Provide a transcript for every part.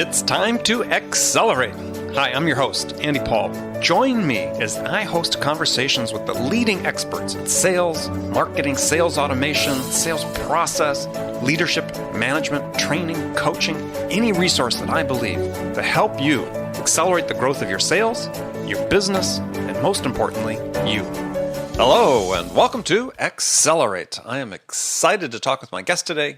It's time to accelerate. Hi, I'm your host, Andy Paul. Join me as I host conversations with the leading experts in sales, marketing, sales automation, sales process, leadership, management, training, coaching, any resource that I believe to help you accelerate the growth of your sales, your business, and most importantly, you. Hello, and welcome to Accelerate. I am excited to talk with my guest today.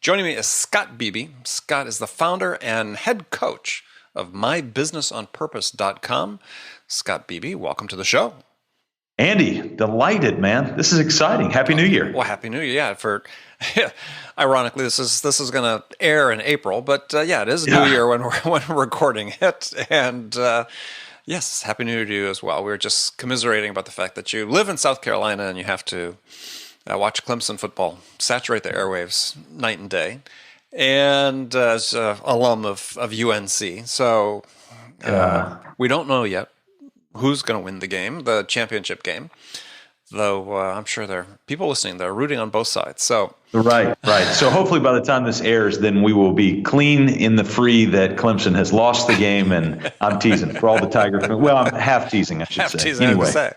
Joining me is Scott Beebe. Scott is the founder and head coach of mybusinessonpurpose.com. Scott Beebe, welcome to the show. Andy, delighted, man. This is exciting. Happy New Year. Well, Happy New Year. Ironically, this is going to air in April, but it is New Year when we're recording it. And yes, Happy New Year to you as well. We were just commiserating about the fact that you live in South Carolina and you have to watch Clemson football saturate the airwaves night and day, and as an alum of UNC. So we don't know yet who's going to win the championship game, though I'm sure there are people listening that are rooting on both sides. So Right. So hopefully by the time this airs, then we will be clean in the free that Clemson has lost the game, and I'm teasing for all the Tiger fans. Well, I'm half teasing, I should say. Teasing, anyway.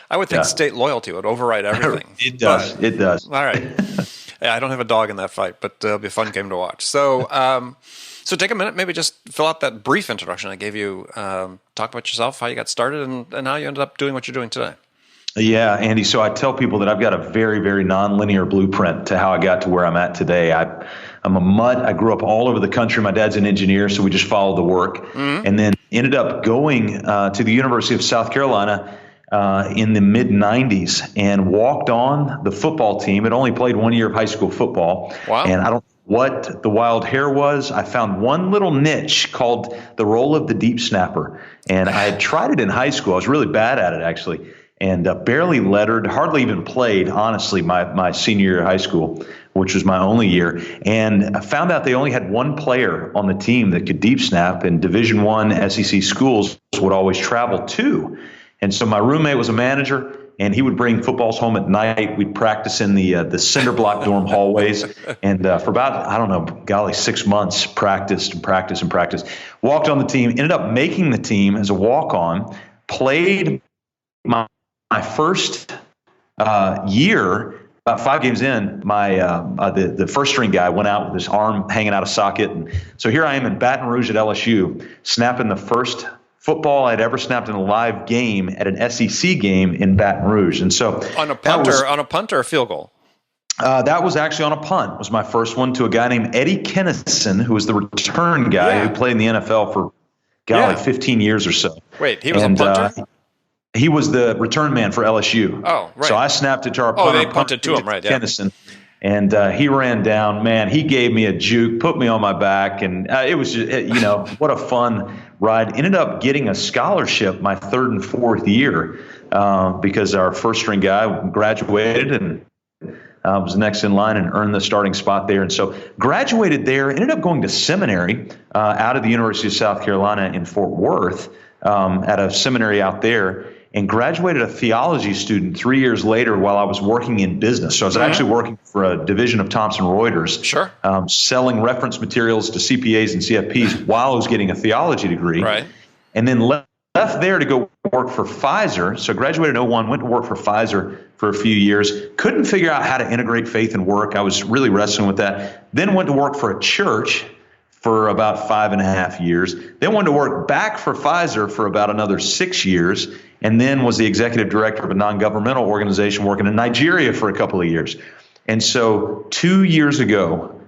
I would think state loyalty would override everything. It does. It does. All right. I don't have a dog in that fight, but it'll be a fun game to watch. So, so take a minute, maybe just fill out that brief introduction I gave you. Talk about yourself, how you got started, and how you ended up doing what you're doing today. Yeah, Andy. So I tell people that I've got a very, very nonlinear blueprint to how I got to where I'm at today. I'm a mutt. I grew up all over the country. My dad's an engineer, so we just followed the work, and then ended up going to the University of South Carolina in the mid-'90s and walked on the football team. It only played 1 year of high school football. Wow. And I don't know what the wild hair was. I found one little niche called the role of the deep snapper. And I had tried it in high school. I was really bad at it, actually, and barely lettered, hardly even played, honestly, my senior year of high school, which was my only year. And I found out they only had one player on the team that could deep snap, and Division I SEC schools would always travel to. And so my roommate was a manager, and he would bring footballs home at night. We'd practice in the cinder block dorm hallways. And for about, 6 months, practiced. Walked on the team, ended up making the team as a walk-on, played my first year. About 5 games in, the first string guy went out with his arm hanging out of socket. And so here I am in Baton Rouge at LSU, snapping the first football I'd ever snapped in a live game at an SEC game in Baton Rouge. And so on a punt or a field goal? That was actually on a punt. It was my first one to a guy named Eddie Kennison, who was the return guy who played in the NFL for 15 years or so. Wait, he was a punter? He was the return man for LSU. Oh, right. So I snapped it to our punter. Oh, they punted to him, right? Yeah. Kennison. And he ran down. Man, he gave me a juke, put me on my back, and it was just, what a fun ride. Ended up getting a scholarship my third and fourth year because our first string guy graduated and was next in line and earned the starting spot there. And so graduated there, ended up going to seminary out of the University of South Carolina in Fort Worth at a seminary out there, and graduated a theology student 3 years later while I was working in business. So I was actually working for a division of Thomson Reuters, selling reference materials to CPAs and CFPs while I was getting a theology degree. Right. And then left there to go work for Pfizer. So graduated in 2001, went to work for Pfizer for a few years. Couldn't figure out how to integrate faith and work. I was really wrestling with that. Then went to work for a church for about 5.5 years. Then went to work back for Pfizer for about another 6 years, and then was the executive director of a non-governmental organization working in Nigeria for a couple of years. And so 2 years ago,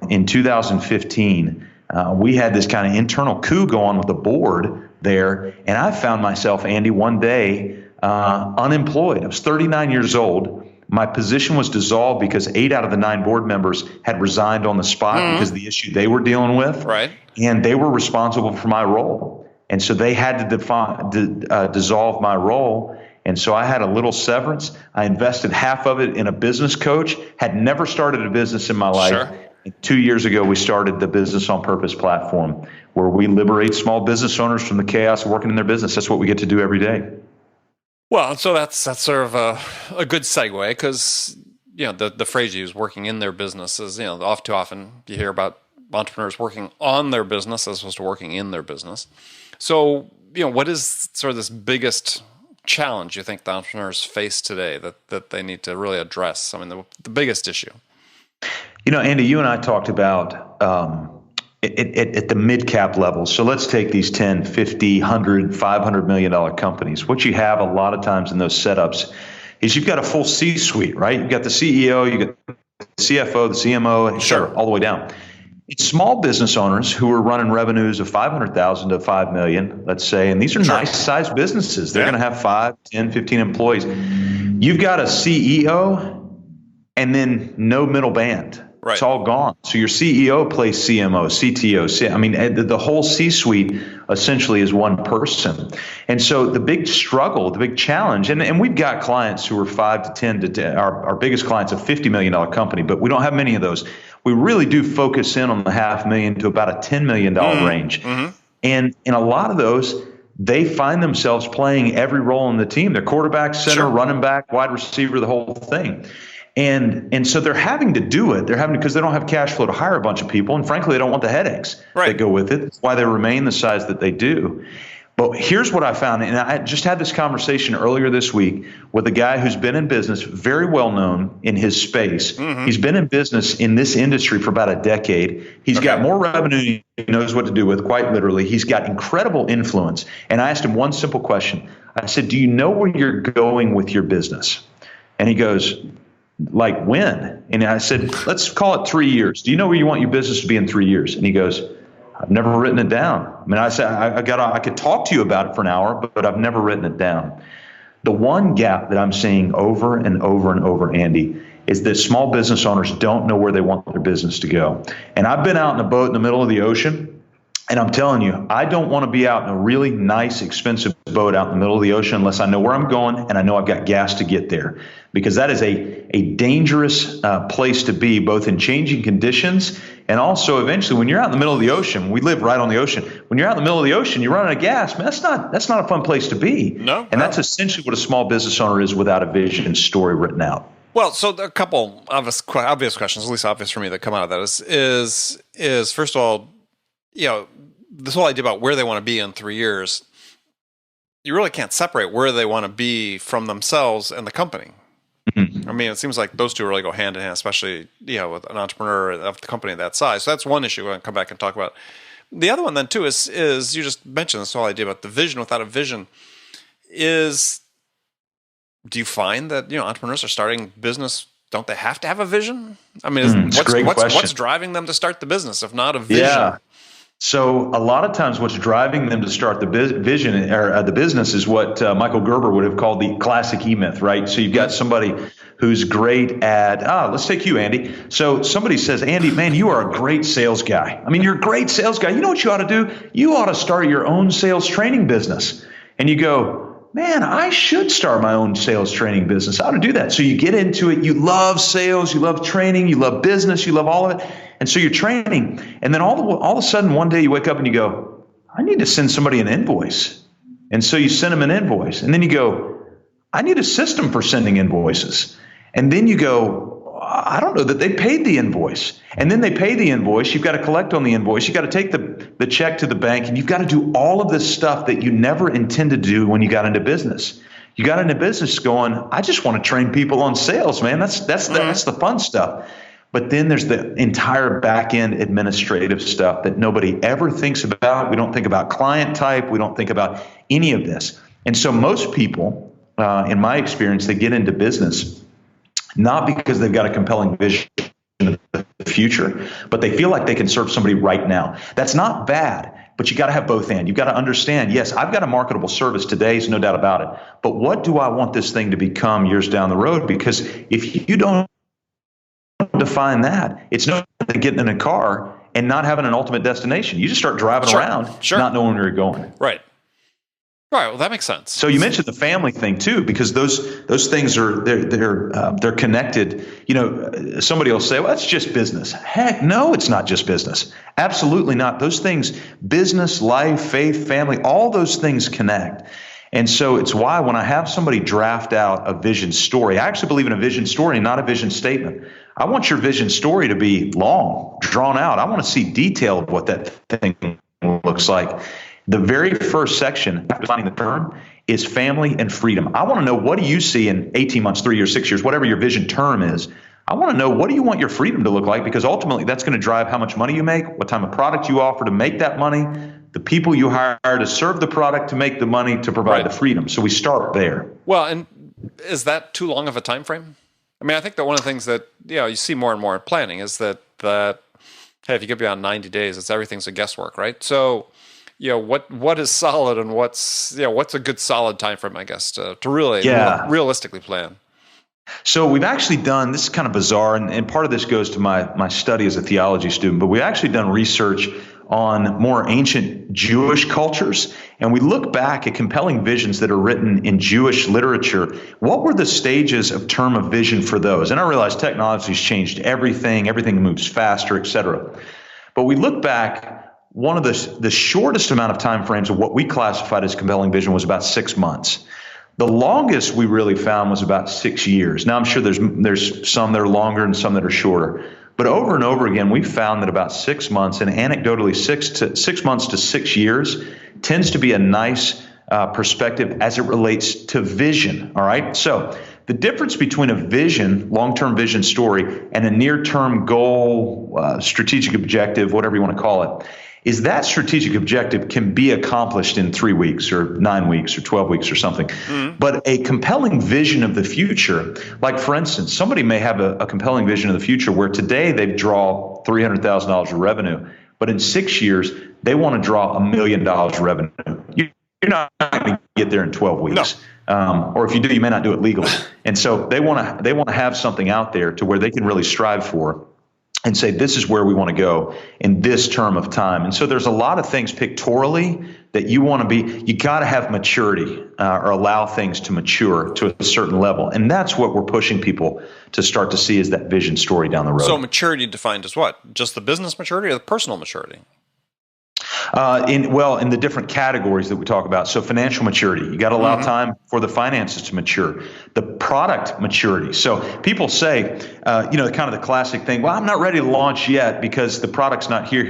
in 2015, we had this kind of internal coup go on with the board there, and I found myself, Andy, one day unemployed. I was 39 years old. My position was dissolved because 8 out of the 9 board members had resigned on the spot because of the issue they were dealing with. Right. And they were responsible for my role. And so they had to dissolve my role. And so I had a little severance. I invested half of it in a business coach, had never started a business in my life. Sure. And 2 years ago, we started the Business on Purpose platform, where we liberate small business owners from the chaos of working in their business. That's what we get to do every day. Well, so that's sort of a good segue, because the phrase you use, working in their business, is all too often you hear about entrepreneurs working on their business as opposed to working in their business. So, what is sort of this biggest challenge you think the entrepreneurs face today that they need to really address? I mean, the biggest issue. Andy, you and I talked about at the mid-cap level. So let's take these 10, 50, 100, $500 million companies. What you have a lot of times in those setups is you've got a full C-suite, right? You've got the CEO, you've got the CFO, the CMO, et cetera, all the way down. It's small business owners who are running revenues of $500,000 to $5 million, let's say, and these are nice-sized businesses. They're going to have 5, 10, 15 employees. You've got a CEO and then no middle band. Right. It's all gone. So your CEO plays CMO, CTO. I mean, the whole C-suite essentially is one person. And so the big struggle, the big challenge, and we've got clients who are 5 to 10 to our biggest client's a $50 million company, but we don't have many of those. We really do focus in on the $500,000 to about a $10 million range. Mm-hmm. And in a lot of those, they find themselves playing every role in the team. They're quarterback, center, running back, wide receiver, the whole thing. And so they're having to do it. They're having because they don't have cash flow to hire a bunch of people. And frankly, they don't want the headaches that go with it. That's why they remain the size that they do. But here's what I found. And I just had this conversation earlier this week with a guy who's been in business, very well known in his space. Mm-hmm. He's been in business in this industry for about a decade. He's got more revenue he knows what to do with, quite literally. He's got incredible influence. And I asked him one simple question. I said, do you know where you're going with your business? And he goes, like when? And I said, let's call it 3 years. Do you know where you want your business to be in 3 years? And he goes, I've never written it down. I mean, I said, I could talk to you about it for an hour, but I've never written it down. The one gap that I'm seeing over and over and over, Andy, is that small business owners don't know where they want their business to go. And I've been out in a boat in the middle of the ocean. And I'm telling you, I don't want to be out in a really nice, expensive boat out in the middle of the ocean unless I know where I'm going and I know I've got gas to get there. Because that is a dangerous place to be, both in changing conditions and also eventually when you're out in the middle of the ocean. We live right on the ocean. When you're out in the middle of the ocean, you're running out of gas. Man, that's not a fun place to be. No. And that's essentially what a small business owner is without a vision story written out. Well, so a couple obvious questions, at least obvious for me, that come out of that is first of all, this whole idea about where they want to be in 3 years, you really can't separate where they want to be from themselves and the company. Mm-hmm. I mean, it seems like those two really go hand in hand, especially, with an entrepreneur of the company that size. So that's one issue we're going to come back and talk about. The other one then too is you just mentioned this whole idea about the vision without a vision do you find that, entrepreneurs are starting business, don't they have to have a vision? I mean, what's driving them to start the business if not a vision? Yeah. So a lot of times what's driving them to start the vision or the business is what Michael Gerber would have called the classic E-myth, right? So you've got somebody who's great at, let's take you, Andy. So somebody says, Andy, man, you are a great sales guy. I mean, you're a great sales guy. You know what you ought to do? You ought to start your own sales training business. And you go, man, I should start my own sales training business. I ought to do that. So you get into it. You love sales. You love training. You love business. You love all of it. And so you're training. And then all of a sudden, one day you wake up and you go, I need to send somebody an invoice. And so you send them an invoice. And then you go, I need a system for sending invoices. And then you go, I don't know that they paid the invoice. And then they pay the invoice. You've got to collect on the invoice. You've got to take the check to the bank. And you've got to do all of this stuff that you never intended to do when you got into business. You got into business going, I just want to train people on sales, man. That's the fun stuff. But then there's the entire back-end administrative stuff that nobody ever thinks about. We don't think about client type. We don't think about any of this. And so most people, in my experience, they get into business not because they've got a compelling vision of the future, but they feel like they can serve somebody right now. That's not bad, but you got to have both ends. You've got to understand, yes, I've got a marketable service today, so no doubt about it. But what do I want this thing to become years down the road? Because if you don't define that, it's no than getting in a car and not having an ultimate destination. You just start driving around, not knowing where you're going. Right. Well, that makes sense. So you mentioned the family thing too, because those things are they're connected. Somebody will say, "Well, it's just business." Heck, no, it's not just business. Absolutely not. Those things, business, life, faith, family, all those things connect. And so it's why when I have somebody draft out a vision story, I actually believe in a vision story, not a vision statement. I want your vision story to be long, drawn out. I want to see detail of what that thing looks like. The very first section, after defining the term, is family and freedom. I want to know, what do you see in 18 months, 3 years, 6 years, whatever your vision term is. I want to know, what do you want your freedom to look like? Because ultimately that's going to drive how much money you make, what type of product you offer to make that money, the people you hire to serve the product to make the money to provide the freedom. So we start there. Well, and is that too long of a time frame? I mean, I think that one of the things that you see more and more in planning is that hey, if you get beyond 90 days, everything's a guesswork, right? So what is solid and what's a good solid time frame, I guess, to really realistically plan. So we've actually done, this is kind of bizarre, and part of this goes to my study as a theology student, but we've actually done research on more ancient Jewish cultures, and we look back at compelling visions that are written in Jewish literature. What were the stages of term of vision for those? And I realize technology's changed everything moves faster, et cetera. But we look back, one of the shortest amount of time frames of what we classified as compelling vision was about 6 months. The longest we really found was about 6 years. Now, I'm sure there's some that are longer and some that are shorter. But over and over again, we found that about 6 months, and anecdotally 6 months to 6 years, tends to be a nice perspective as it relates to vision. All right. So the difference between a vision, long-term vision story, and a near-term goal, strategic objective, whatever you want to call it, is that strategic objective can be accomplished in 3 weeks or 9 weeks or 12 weeks or something. Mm-hmm. But a compelling vision of the future, like for instance, somebody may have a compelling vision of the future where today they draw $300,000 of revenue, but in 6 years, they want to draw $1 million of revenue. You're not going to get there in 12 weeks. No. Or if you do, you may not do it legally. And so they want to have something out there to where they can really strive for and say, this is where we want to go in this term of time. And so there's a lot of things pictorially that you want to be, you got to have maturity or allow things to mature to a certain level. And that's what we're pushing people to start to see as that vision story down the road. So maturity defined as what? Just the business maturity or the personal maturity? In the different categories that we talk about. So financial maturity, you got to allow time for the finances to mature. The product maturity. So people say, kind of the classic thing, well, I'm not ready to launch yet because the product's not here.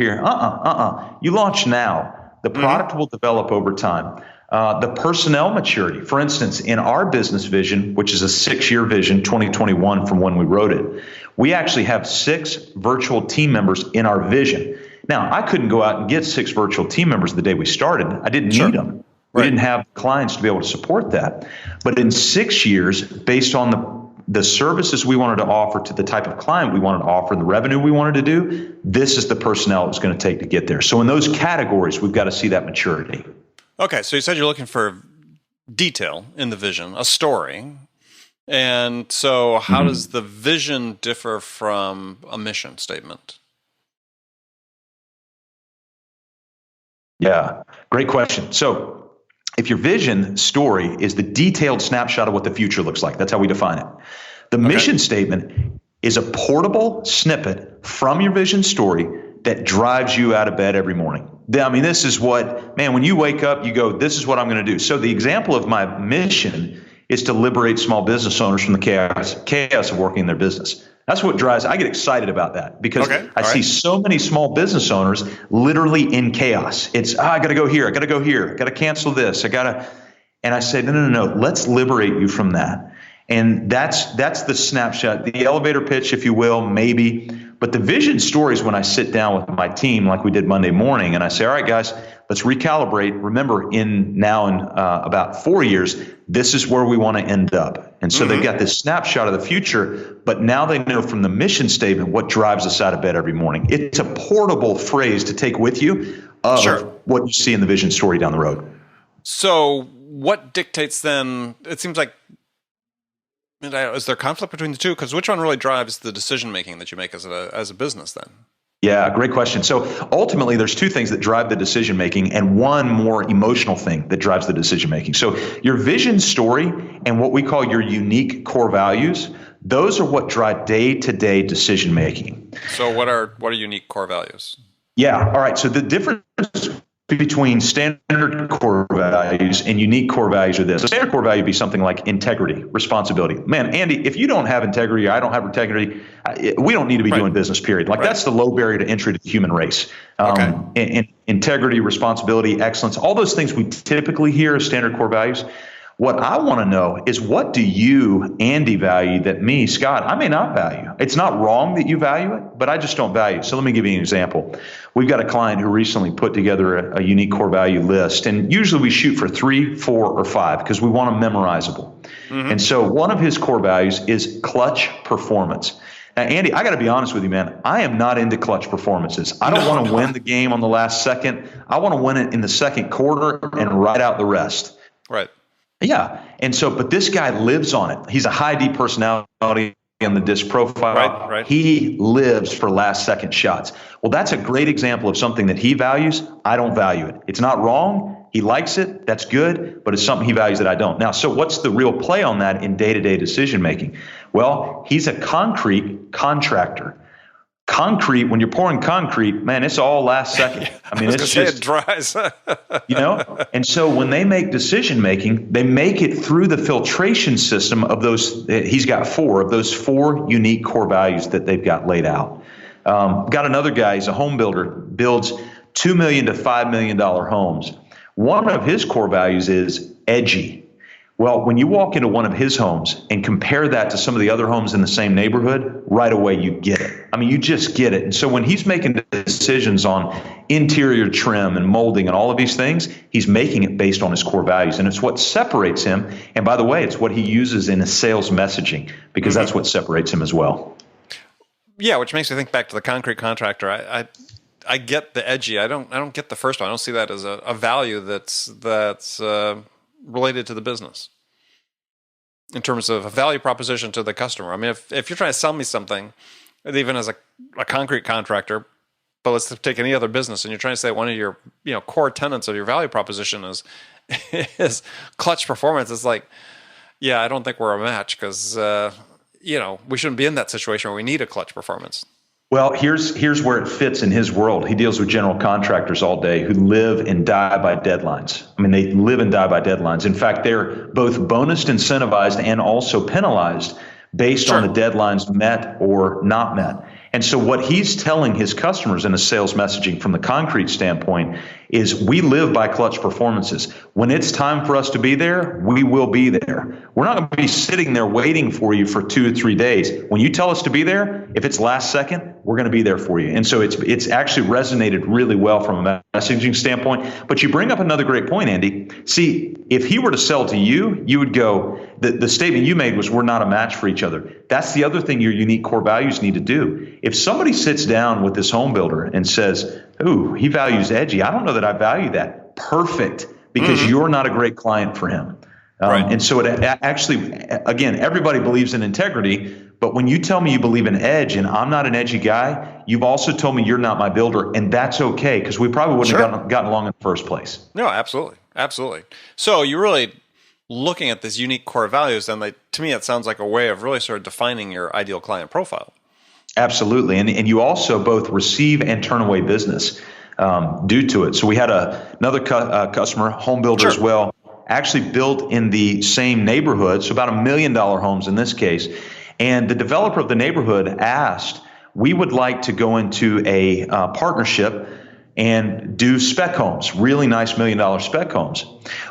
You launch now. The product will develop over time. The personnel maturity. For instance, in our business vision, which is a 6-year vision, 2021 from when we wrote it, we actually have 6 virtual team members in our vision. Now, I couldn't go out and get 6 virtual team members the day we started. I didn't need them. We didn't have clients to be able to support that. But in 6 years, based on the services we wanted to offer to the type of client we wanted to offer and the revenue we wanted to do, this is the personnel it was going to take to get there. So in those categories, we've got to see that maturity. Okay, so you said you're looking for detail in the vision, a story. And so how does the vision differ from a mission statement? Yeah, great question. So if your vision story is the detailed snapshot of what the future looks like, that's how we define it. The mission statement is a portable snippet from your vision story that drives you out of bed every morning. I mean, this is what, when you wake up, you go, this is what I'm going to do. So the example of my mission is to liberate small business owners from the chaos of working in their business. That's what drives. I get excited about that because I see so many small business owners literally in chaos. It's, I got to go here. I got to go here. I got to cancel this. And I say, no. Let's liberate you from that. And that's the snapshot, the elevator pitch, if you will, maybe. But the vision story is when I sit down with my team like we did Monday morning and I say, all right, guys, let's recalibrate. Remember, in about 4 years, this is where we want to end up. And so they've got this snapshot of the future, but now they know from the mission statement what drives us out of bed every morning. It's a portable phrase to take with you of what you see in the vision story down the road. So what dictates then, it seems like, is there conflict between the two? Because which one really drives the decision-making that you make as a business then? Yeah, great question. So ultimately, there's 2 things that drive the decision-making and one more emotional thing that drives the decision-making. So your vision story and what we call your unique core values, those are what drive day-to-day decision-making. So what are unique core values? Yeah. All right. So the difference between standard core values and unique core values are this. A standard core value would be something like integrity, responsibility. Man, Andy, if you don't have integrity, or I don't have integrity, we don't need to be doing business, period. Like that's the low barrier to entry to the human race. And integrity, responsibility, excellence, all those things we typically hear as standard core values. What I want to know is, what do you, Andy, value that me, Scott, I may not value? It's not wrong that you value it, but I just don't value it. So let me give you an example. We've got a client who recently put together a unique core value list, and usually we shoot for 3, 4, or 5 because we want them memorizable. And so one of his core values is clutch performance. Now, Andy, I got to be honest with you, man. I am not into clutch performances. I don't want to win the game on the last second. I want to win it in the second quarter and ride out the rest. Right. Yeah. And so, but this guy lives on it. He's a high D personality in the disc profile. Right. He lives for last second shots. Well, that's a great example of something that he values. I don't value it. It's not wrong. He likes it. That's good, but it's something he values that I don't. Now, so what's the real play on that in day-to-day decision making? Well, he's a concrete contractor. Concrete, when you're pouring concrete, man, it's all last second. I mean, it's just, it dries. And so when they make decision making, they make it through the filtration system of those. He's got 4 of those 4 unique core values that they've got laid out. Got another guy, he's a home builder, builds $2 million to $5 million homes. One of his core values is edgy. Well, when you walk into one of his homes and compare that to some of the other homes in the same neighborhood, right away you get it. I mean, you just get it. And so when he's making decisions on interior trim and molding and all of these things, he's making it based on his core values. And it's what separates him. And by the way, it's what he uses in his sales messaging, because that's what separates him as well. Yeah, which makes me think back to the concrete contractor. I get the edgy. I don't get the first one. I don't see that as a value that's related to the business in terms of a value proposition to the customer. I mean, if you're trying to sell me something, even as a concrete contractor, but let's take any other business, and you're trying to say one of your core tenets of your value proposition is clutch performance, it's like, yeah, I don't think we're a match, because we shouldn't be in that situation where we need a clutch performance. Well, here's where it fits in his world. He deals with general contractors all day who live and die by deadlines. I mean, they live and die by deadlines. In fact, they're both bonused, incentivized, and also penalized based on the deadlines met or not met. And so what he's telling his customers in a sales messaging from the concrete standpoint is, we live by clutch performances. When it's time for us to be there, we will be there. We're not going to be sitting there waiting for you for 2 or 3 days. When you tell us to be there, if it's last second, we're going to be there for you. And so it's actually resonated really well from a messaging standpoint. But you bring up another great point, Andy. See, if he were to sell to you, you would go, the statement you made was, we're not a match for each other. That's the other thing your unique core values need to do. If somebody sits down with this home builder and says, ooh, he values edgy, I don't know that I value that. Perfect, because you're not a great client for him. And so it actually, again, everybody believes in integrity, but when you tell me you believe in edge and I'm not an edgy guy, you've also told me you're not my builder, and that's okay, because we probably wouldn't have gotten along in the first place. No, absolutely. Absolutely. So you're really looking at these unique core values, and to me, it sounds like a way of really sort of defining your ideal client profile. Absolutely. And you also both receive and turn away business due to it. So we had another customer, home builder as well, actually built in the same neighborhood, so about $1 million homes in this case. And the developer of the neighborhood asked, we would like to go into a partnership and do spec homes, really nice $1 million spec homes.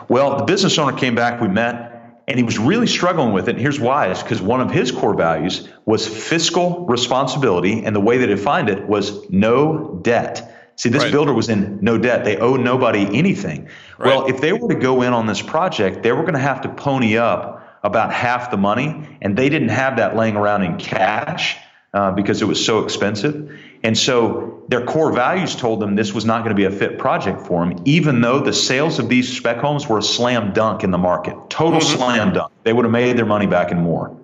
Well, the business owner came back, we met, and he was really struggling with it. And here's why. It's because one of his core values was fiscal responsibility, and the way they defined it was no debt. See, this builder was in no debt. They owed nobody anything. Well, if they were to go in on this project, they were going to have to pony up about half the money, and they didn't have that laying around in cash because it was so expensive. And so their core values told them this was not going to be a fit project for them, even though the sales of these spec homes were a slam dunk in the market, total slam dunk. They would have made their money back and more.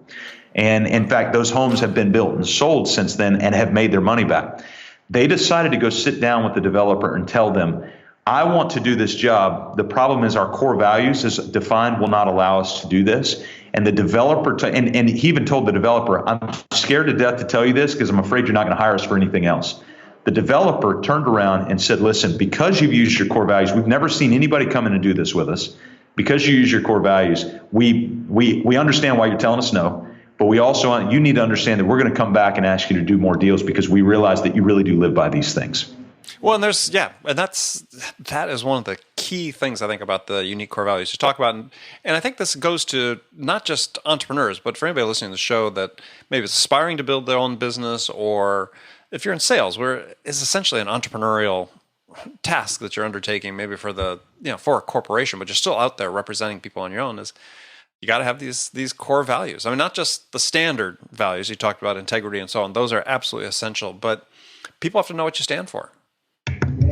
And in fact, those homes have been built and sold since then and have made their money back. They decided to go sit down with the developer and tell them, I want to do this job. The problem is our core values as defined will not allow us to do this. And the developer, and he even told the developer, I'm scared to death to tell you this because I'm afraid you're not going to hire us for anything else. The developer turned around and said, listen, because you've used your core values, we've never seen anybody come in and do this with us. Because you use your core values, we understand why you're telling us no, but we also, you need to understand that we're going to come back and ask you to do more deals because we realize that you really do live by these things. Well, and that is one of the key things I think about the unique core values you talk about. And I think this goes to not just entrepreneurs, but for anybody listening to the show that maybe is aspiring to build their own business, or if you're in sales, where it's essentially an entrepreneurial task that you're undertaking, maybe for for a corporation, but you're still out there representing people on your own, is you got to have these core values. I mean, not just the standard values you talked about, integrity and so on. Those are absolutely essential, but people have to know what you stand for.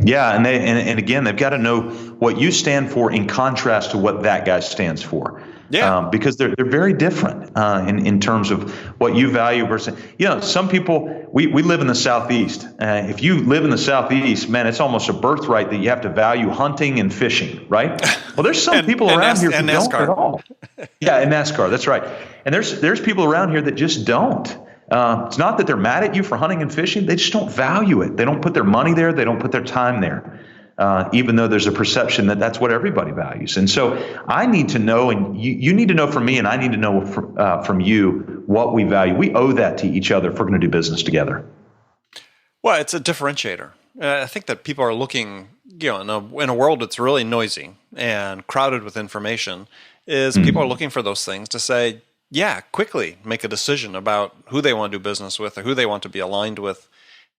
Yeah, and again, they've got to know what you stand for in contrast to what that guy stands for. Yeah, because they're very different in terms of what you value versus. Some people, we live in the Southeast. If you live in the Southeast, man, it's almost a birthright that you have to value hunting and fishing, right? Well, there's some people around here who don't at all. Yeah, and NASCAR, that's right. And there's people around here that just don't. It's not that they're mad at you for hunting and fishing. They just don't value it. They don't put their money there. They don't put their time there, even though there's a perception that that's what everybody values. And so I need to know, and you need to know from me, and I need to know from you what we value. We owe that to each other if we're going to do business together. Well, it's a differentiator. I think that people are looking, in a world that's really noisy and crowded with information, people are looking for those things to say, yeah, quickly make a decision about who they want to do business with or who they want to be aligned with.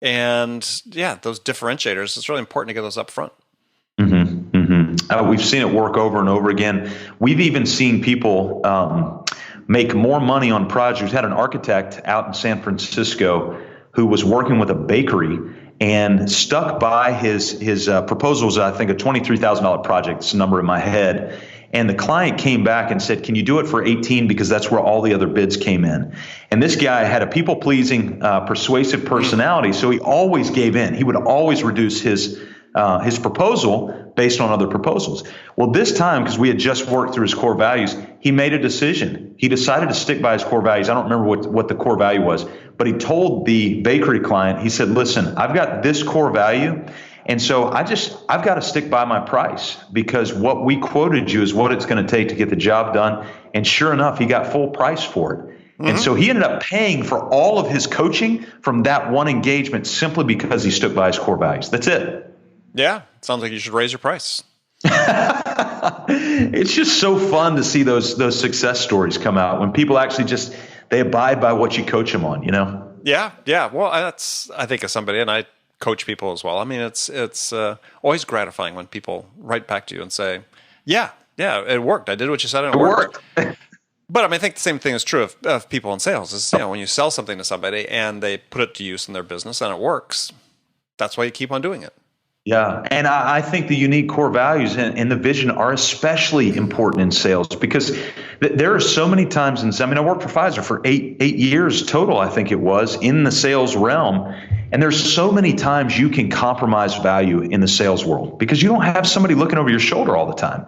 And yeah, those differentiators, it's really important to get those up front. Mm-hmm, mm-hmm. We've seen it work over and over again. We've even seen people make more money on projects. We had an architect out in San Francisco who was working with a bakery and stuck by his proposal was, I think, a $23,000 project. It's a number in my head. And the client came back and said, can you do it for 18? Because that's where all the other bids came in. And this guy had a people-pleasing, persuasive personality, so he always gave in. He would always reduce his proposal based on other proposals. Well, this time, because we had just worked through his core values, he made a decision. He decided to stick by his core values. I don't remember what the core value was, but he told the bakery client, he said, listen, I've got this core value, and so I've got to stick by my price because what we quoted you is what it's going to take to get the job done. And sure enough, he got full price for it. Mm-hmm. And so he ended up paying for all of his coaching from that one engagement simply because he stuck by his core values. That's it. Yeah. Sounds like you should raise your price. It's just so fun to see those success stories come out when people actually they abide by what you coach them on, Yeah. Yeah. Well, I think as somebody, and I coach people as well. I mean, it's always gratifying when people write back to you and say, yeah, it worked. I did what you said and it worked. But I mean, I think the same thing is true of people in sales is, when you sell something to somebody and they put it to use in their business and it works, that's why you keep on doing it. Yeah. And I think the unique core values and the vision are especially important in sales because there are so many times I worked for Pfizer for eight years total, I think it was, in the sales realm. And there's so many times you can compromise value in the sales world because you don't have somebody looking over your shoulder all the time.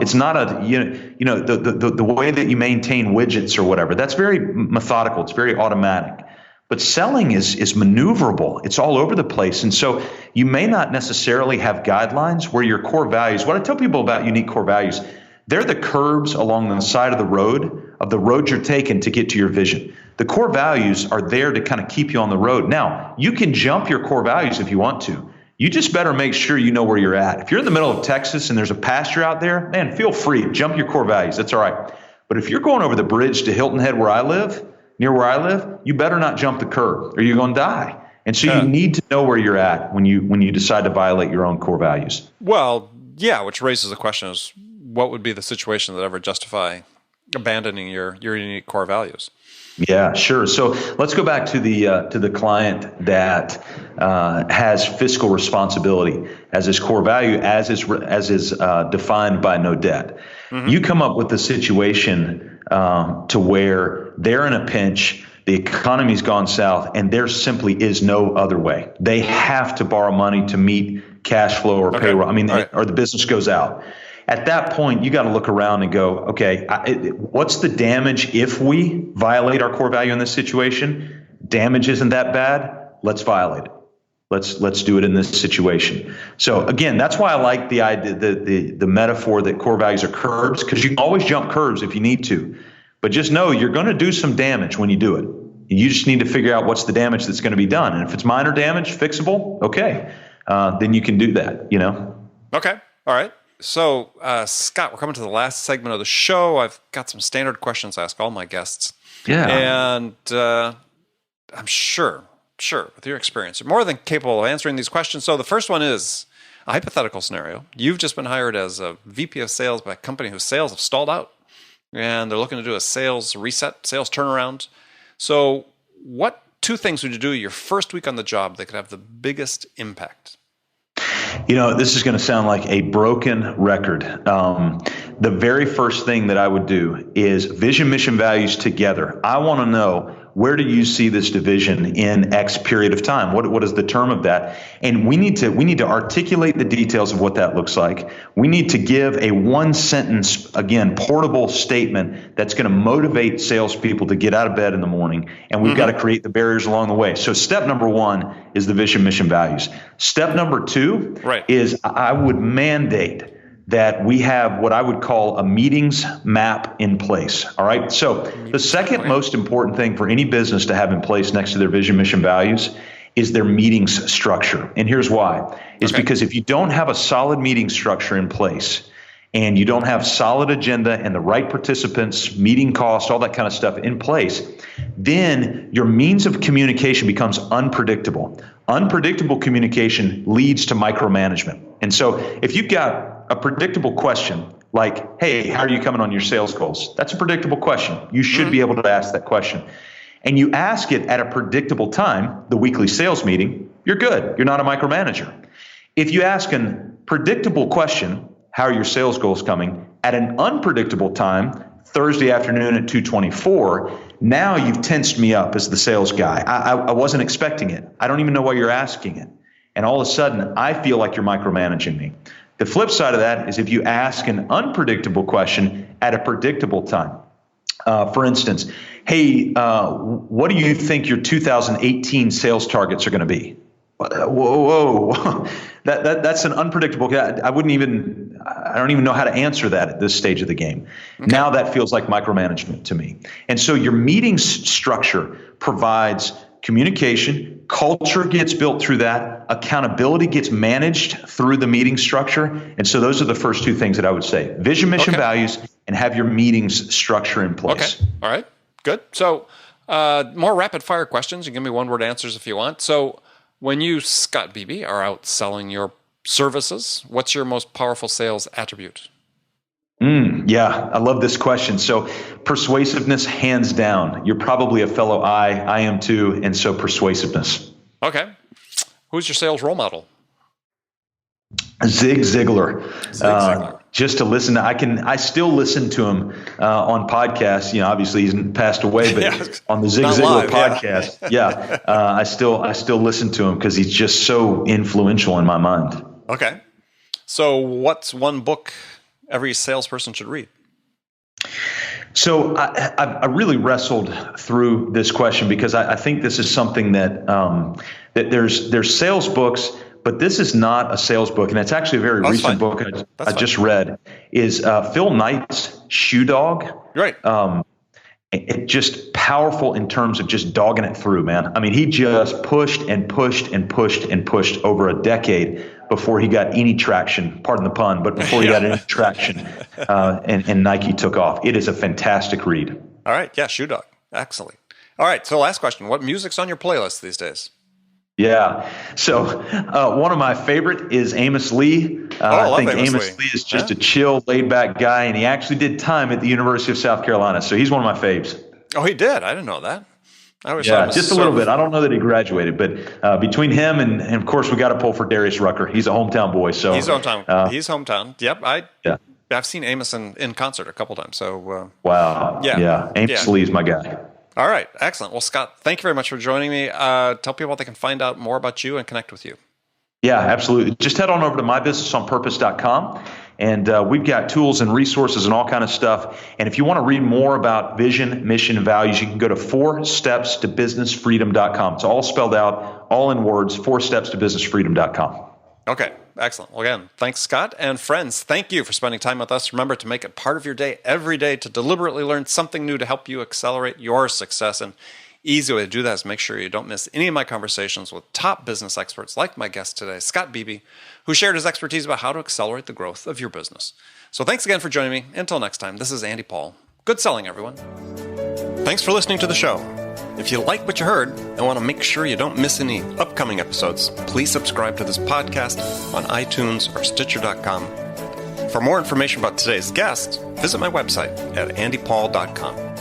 It's not the way that you maintain widgets or whatever. That's very methodical. It's very automatic. But selling is maneuverable. It's all over the place. And so you may not necessarily have guidelines where your core values, what I tell people about unique core values, they're the curbs along the side of the road you're taking to get to your vision. The core values are there to kind of keep you on the road. Now, you can jump your core values if you want to. You just better make sure you know where you're at. If you're in the middle of Texas and there's a pasture out there, man, feel free. Jump your core values. That's all right. But if you're going over the bridge to Hilton Head near where I live, you better not jump the curb or you're going to die. And so you need to know where you're at when you decide to violate your own core values. Well, yeah, which raises the question is what would be the situation that ever justify abandoning your unique core values? Yeah, sure. So let's go back to the client that has fiscal responsibility as his core value, as is defined by no debt. Mm-hmm. You come up with the situation to where they're in a pinch, the economy's gone south, and there simply is no other way. They have to borrow money to meet cash flow or payroll. I mean, or the business goes out. At that point, you got to look around and go, okay, what's the damage if we violate our core value in this situation? Damage isn't that bad. Let's violate it. Let's do it in this situation. So again, that's why I like the idea, the metaphor that core values are curbs, because you can always jump curbs if you need to. But just know you're going to do some damage when you do it. You just need to figure out what's the damage that's going to be done. And if it's minor damage, fixable, okay, then you can do that, Okay. All right. So, Scott, we're coming to the last segment of the show. I've got some standard questions I ask all my guests. Yeah. And I'm sure, with your experience, you're more than capable of answering these questions. So the first one is a hypothetical scenario. You've just been hired as a VP of sales by a company whose sales have stalled out, and they're looking to do a sales reset, sales turnaround. So what two things would you do your first week on the job that could have the biggest impact? This is going to sound like a broken record. The very first thing that I would do is vision, mission, values together. I want to know, where do you see this division in X period of time? What is the term of that? And we need to articulate the details of what that looks like. We need to give a one sentence, again, portable statement that's going to motivate salespeople to get out of bed in the morning. And we've got to create the barriers along the way. So step number one is the vision, mission, values. Step number two is I would mandate that we have what I would call a meetings map in place. All right. So the second most important thing for any business to have in place next to their vision, mission, values is their meetings structure. And here's why. It's because if you don't have a solid meeting structure in place and you don't have solid agenda and the right participants, meeting costs, all that kind of stuff in place, then your means of communication becomes unpredictable. Unpredictable communication leads to micromanagement. And so if you've got a predictable question like, hey, how are you coming on your sales goals? That's a predictable question. You should be able to ask that question. And you ask it at a predictable time, the weekly sales meeting, you're good. You're not a micromanager. If you ask a predictable question, how are your sales goals coming, at an unpredictable time, Thursday afternoon at 2:24, now you've tensed me up as the sales guy. I wasn't expecting it. I don't even know why you're asking it. And all of a sudden, I feel like you're micromanaging me. The flip side of that is if you ask an unpredictable question at a predictable time. For instance, hey, what do you think your 2018 sales targets are going to be? Whoa. That's an unpredictable. I don't even know how to answer that at this stage of the game. Okay. Now that feels like micromanagement to me. And so your meeting structure provides communication, culture gets built through that, accountability gets managed through the meeting structure. And so those are the first two things that I would say: vision, mission, values, and have your meetings structure in place. Okay. All right. Good. So more rapid fire questions. You can give me one word answers if you want. So when you, Scott Beebe, are out selling your services, what's your most powerful sales attribute? Yeah, I love this question. So persuasiveness, hands down. You're probably a fellow I am too. And so persuasiveness. Okay. Who's your sales role model? Zig Ziglar. Just to listen, I still listen to him on podcasts. Obviously he's passed away, but on the Zig Ziglar podcast, I still listen to him because he's just so influential in my mind. Okay. So what's one book every salesperson should read? So I really wrestled through this question because I think this is something that that there's sales books, but this is not a sales book, and it's actually a very recent book I just read. Is Phil Knight's Shoe Dog? Right. It just powerful in terms of just dogging it through, man. I mean, he just pushed and pushed and pushed and pushed over a decade before he got any traction, pardon the pun, but before he got any traction and Nike took off. It is a fantastic read. All right. Yeah, Shoe Dog. Excellent. All right. So last question. What music's on your playlist these days? Yeah. So one of my favorite is Amos Lee. I think Amos Lee is just a chill, laid-back guy, and he actually did time at the University of South Carolina. So he's one of my faves. Oh, he did? I didn't know that. Just a little bit. I don't know that he graduated, but between him and of course, we got to pull for Darius Rucker. He's a hometown boy. So he's hometown. He's hometown. Yep. I've seen Amos in concert a couple times. So wow. Yeah. Amos Lee is my guy. All right. Excellent. Well, Scott, thank you very much for joining me. Tell people they can find out more about you and connect with you. Yeah, absolutely. Just head on over to mybusinessonpurpose.com. And we've got tools and resources and all kind of stuff. And if you want to read more about vision, mission, and values, you can go to 4stepstobusinessfreedom.com. It's all spelled out all in words, 4stepstobusinessfreedom.com. Okay, excellent. Well, again, thanks, Scott. And friends, thank you for spending time with us. Remember to make it part of your day every day to deliberately learn something new to help you accelerate your success. And easy way to do that is make sure you don't miss any of my conversations with top business experts like my guest today, Scott Beebe, who shared his expertise about how to accelerate the growth of your business. So thanks again for joining me. Until next time, this is Andy Paul. Good selling, everyone. Thanks for listening to the show. If you like what you heard and want to make sure you don't miss any upcoming episodes, please subscribe to this podcast on iTunes or Stitcher.com. For more information about today's guest, visit my website at andypaul.com.